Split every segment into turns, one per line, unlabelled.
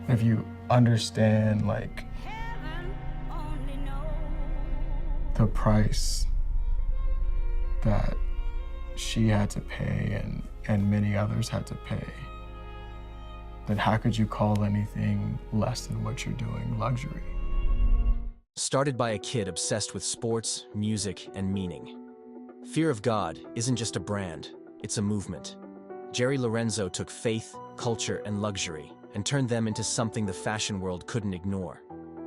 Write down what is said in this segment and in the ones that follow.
If you understand like the price that she had to pay and many others had to pay, then how could you call anything less than what you're doing luxury?
Started by a kid obsessed with sports, music, and meaning. Fear of God isn't just a brand, it's a movement. Jerry Lorenzo took faith, culture, and luxury and turned them into something the fashion world couldn't ignore.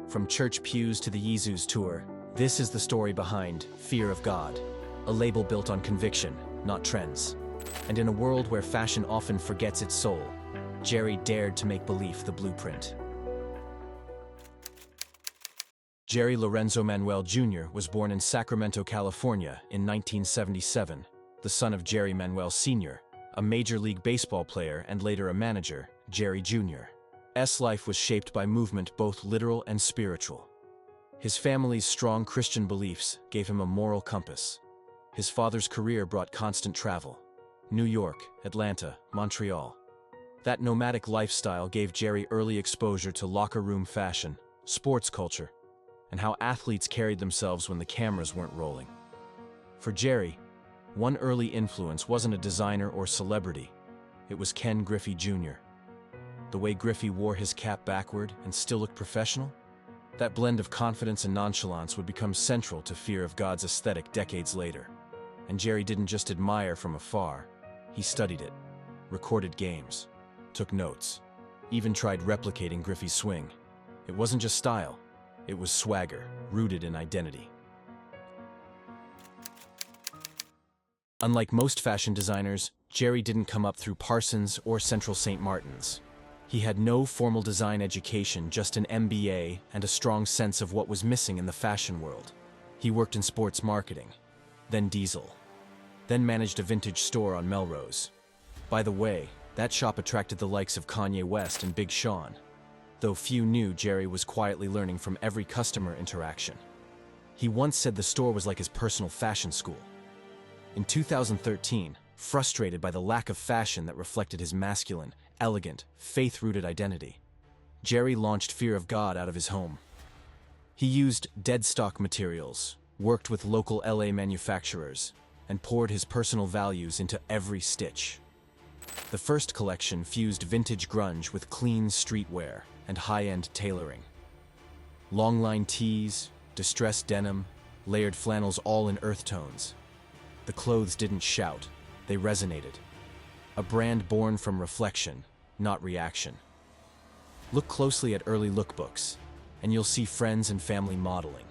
From church pews to the Yeezus tour, this is the story behind Fear of God, a label built on conviction, not trends. And in a world where fashion often forgets its soul, Jerry dared to make belief the blueprint. Jerry Lorenzo Manuel Jr. was born in Sacramento, California in 1977, the son of Jerry Manuel Sr., a Major League Baseball player and later a manager, Jerry Jr. S. life was shaped by movement both literal and spiritual. His family's strong Christian beliefs gave him a moral compass. His father's career brought constant travel: New York, Atlanta, Montreal. That nomadic lifestyle gave Jerry early exposure to locker room fashion, sports culture, and how athletes carried themselves when the cameras weren't rolling. For Jerry, one early influence wasn't a designer or celebrity, it was Ken Griffey Jr. The way Griffey wore his cap backward and still looked professional, that blend of confidence and nonchalance would become central to Fear of God's aesthetic decades later. And Jerry didn't just admire from afar, he studied it, recorded games, took notes, even tried replicating Griffey's swing. It wasn't just style, it was swagger, rooted in identity. Unlike most fashion designers, Jerry didn't come up through Parsons or Central St. Martin's. He had no formal design education, just an MBA and a strong sense of what was missing in the fashion world. He worked in sports marketing, then Diesel, then managed a vintage store on Melrose. By the way, that shop attracted the likes of Kanye West and Big Sean, though few knew Jerry was quietly learning from every customer interaction. He once said the store was like his personal fashion school. In 2013, frustrated by the lack of fashion that reflected his masculine, elegant, faith-rooted identity, Jerry launched Fear of God out of his home. He used dead stock materials, worked with local LA manufacturers, and poured his personal values into every stitch. The first collection fused vintage grunge with clean streetwear and high-end tailoring. Long-line tees, distressed denim, layered flannels, all in earth tones. The clothes didn't shout, they resonated. A brand born from reflection, not reaction. Look closely at early lookbooks, and you'll see friends and family modeling.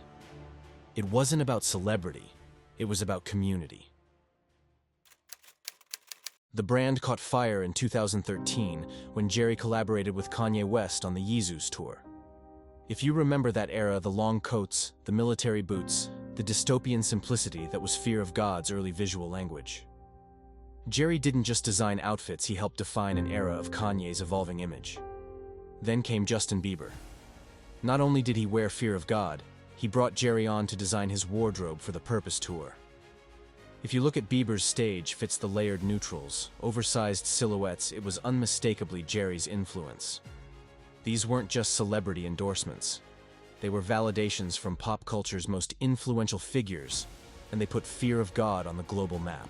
It wasn't about celebrity, it was about community. The brand caught fire in 2013 when Jerry collaborated with Kanye West on the Yeezus tour. If you remember that era, the long coats, the military boots, the dystopian simplicity that was Fear of God's early visual language. Jerry didn't just design outfits, he helped define an era of Kanye's evolving image. Then came Justin Bieber. Not only did he wear Fear of God, he brought Jerry on to design his wardrobe for the Purpose tour. If you look at Bieber's stage fits, the layered neutrals, oversized silhouettes, it was unmistakably Jerry's influence. These weren't just celebrity endorsements. They were validations from pop culture's most influential figures, and they put Fear of God on the global map.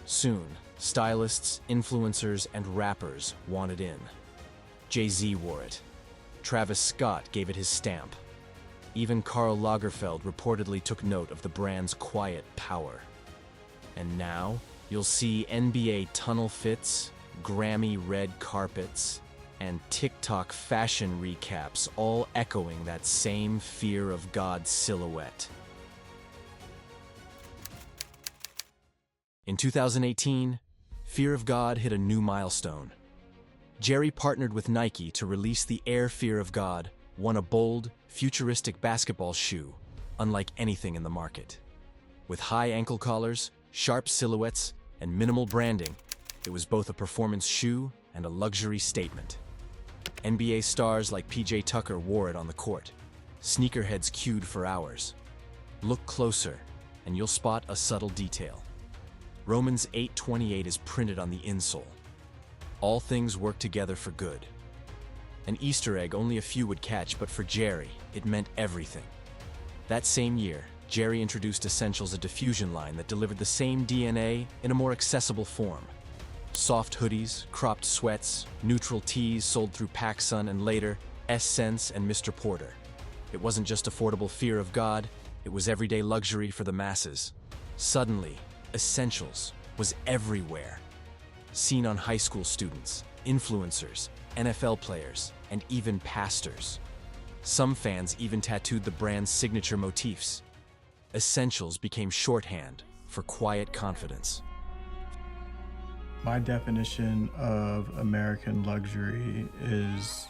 Soon, stylists, influencers, and rappers wanted in. Jay-Z wore it. Travis Scott gave it his stamp. Even Karl Lagerfeld reportedly took note of the brand's quiet power. And now, you'll see NBA tunnel fits, Grammy red carpets, and TikTok fashion recaps, all echoing that same Fear of God silhouette. In 2018, Fear of God hit a new milestone. Jerry partnered with Nike to release the Air Fear of God, a bold, futuristic basketball shoe, unlike anything in the market. With high ankle collars, sharp silhouettes, and minimal branding, it was both a performance shoe and a luxury statement. NBA stars like PJ Tucker wore it on the court. Sneakerheads queued for hours. Look closer, and you'll spot a subtle detail. Romans 8:28 is printed on the insole. All things work together for good. An Easter egg only a few would catch, but for Jerry, it meant everything. That same year, Jerry introduced Essentials, a diffusion line that delivered the same DNA in a more accessible form. Soft hoodies, cropped sweats, neutral tees sold through PacSun and later, S-Sense and Mr. Porter. It wasn't just affordable fear of God, it was everyday luxury for the masses. Suddenly, Essentials was everywhere. Seen on high school students, influencers, NFL players, and even pastors. Some fans even tattooed the brand's signature motifs. Essentials became shorthand for quiet confidence.
My definition of American luxury is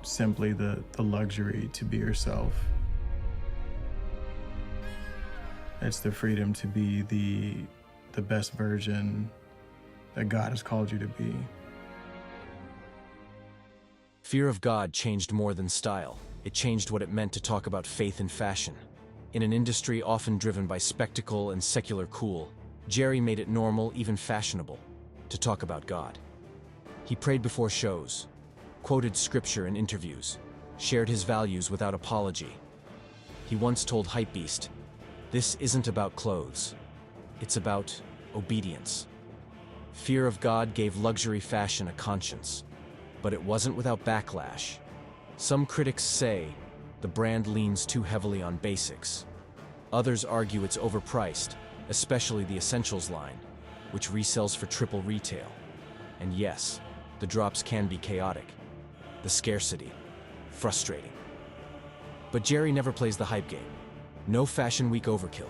simply the luxury to be yourself. It's the freedom to be the best version that God has called you to be.
Fear of God changed more than style. It changed what it meant to talk about faith and fashion. In an industry often driven by spectacle and secular cool, Jerry made it normal, even fashionable, to talk about God. He prayed before shows, quoted scripture in interviews, shared his values without apology. He once told Hypebeast, "This isn't about clothes, it's about obedience." Fear of God gave luxury fashion a conscience, but it wasn't without backlash. Some critics say the brand leans too heavily on basics. Others argue it's overpriced, especially the Essentials line, which resells for triple retail. And yes, the drops can be chaotic. The scarcity, frustrating. But Jerry never plays the hype game. No Fashion Week overkill,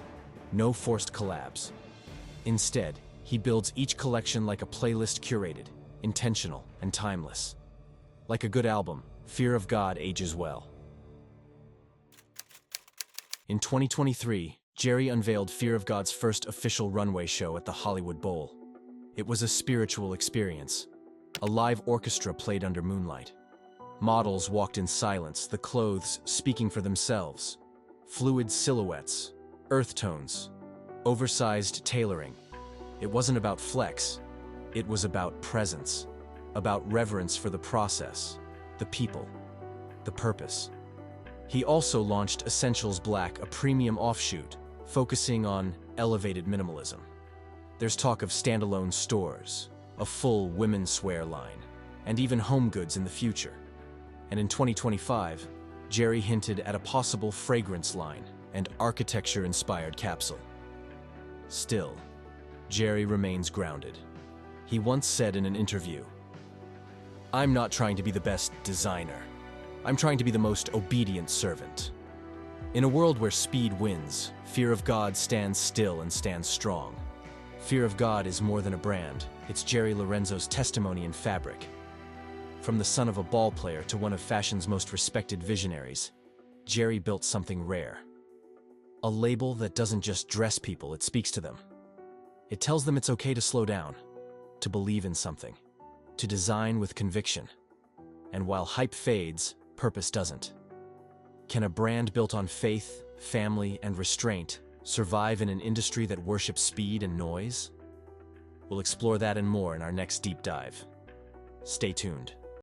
no forced collabs. Instead, he builds each collection like a playlist curated, intentional, and timeless. Like a good album, Fear of God ages well. In 2023, Jerry unveiled Fear of God's first official runway show at the Hollywood Bowl. It was a spiritual experience. A live orchestra played under moonlight. Models walked in silence, the clothes speaking for themselves. Fluid silhouettes, earth tones, oversized tailoring. It wasn't about flex, it was about presence, about reverence for the process, the people, the purpose. He also launched Essentials Black, a premium offshoot, focusing on elevated minimalism. There's talk of standalone stores, a full women's wear line, and even home goods in the future. And in 2025, Jerry hinted at a possible fragrance line and architecture-inspired capsule. Still, Jerry remains grounded. He once said in an interview, "I'm not trying to be the best designer. I'm trying to be the most obedient servant." In a world where speed wins, Fear of God stands still and stands strong. Fear of God is more than a brand. It's Jerry Lorenzo's testimony in fabric. From the son of a ball player to one of fashion's most respected visionaries, Jerry built something rare. A label that doesn't just dress people, it speaks to them. It tells them it's okay to slow down, to believe in something, to design with conviction. And while hype fades, purpose doesn't. Can a brand built on faith, family, and restraint survive in an industry that worships speed and noise? We'll explore that and more in our next deep dive. Stay tuned.